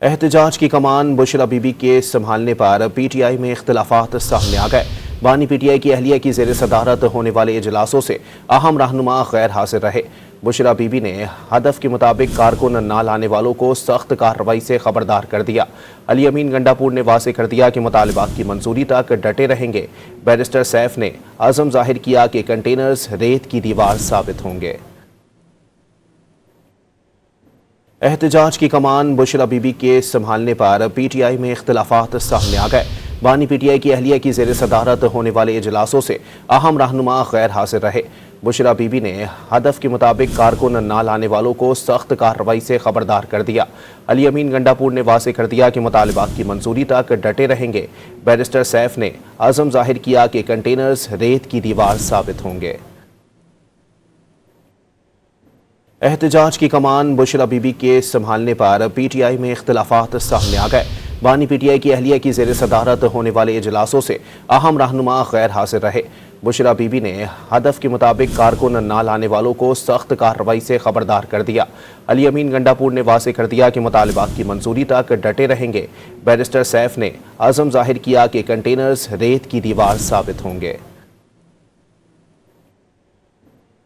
احتجاج کی کمان بشرا بی بی کے سنبھالنے پر پی ٹی آئی میں اختلافات سامنے آ گئے۔ بانی پی ٹی آئی کی اہلیہ کی زیر صدارت ہونے والے اجلاسوں سے اہم رہنما غیر حاضر رہے۔ بشرا بی بی نے ہدف کے مطابق کارکن نہ لانے والوں کو سخت کارروائی سے خبردار کر دیا۔ علی امین گنڈا پور نے واضح کر دیا کہ مطالبات کی منظوری تک ڈٹے رہیں گے۔ بیرسٹر سیف نے عزم ظاہر کیا کہ کنٹینرز ریت کی دیوار ثابت ہوں گے۔ احتجاج کی کمان بشرا بی بی کے سنبھالنے پر پی ٹی آئی میں اختلافات سامنے آ گئے۔ بانی پی ٹی آئی کی اہلیہ کی زیر صدارت ہونے والے اجلاسوں سے اہم رہنما غیر حاضر رہے۔ بشرا بی بی نے ہدف کے مطابق کارکن نہ لانے والوں کو سخت کارروائی سے خبردار کر دیا۔ علی امین گنڈا پور نے واضح کر دیا کہ مطالبات کی منظوری تک ڈٹے رہیں گے۔ بیرسٹر سیف نے عزم ظاہر کیا کہ کنٹینرز ریت کی دیوار ثابت ہوں گے۔ احتجاج کی کمان بشرا بی بی کے سنبھالنے پر پی ٹی آئی میں اختلافات سامنے آ گئے۔ بانی پی ٹی آئی کی اہلیہ کی زیر صدارت ہونے والے اجلاسوں سے اہم رہنما غیر حاضر رہے۔ بشرا بی بی نے ہدف کے مطابق کارکن نہ لانے والوں کو سخت کارروائی سے خبردار کر دیا۔ علی امین گنڈا پور نے واضح کر دیا کہ مطالبات کی منظوری تک ڈٹے رہیں گے۔ بیرسٹر سیف نے عزم ظاہر کیا کہ کنٹینرز ریت کی دیوار ثابت ہوں گے۔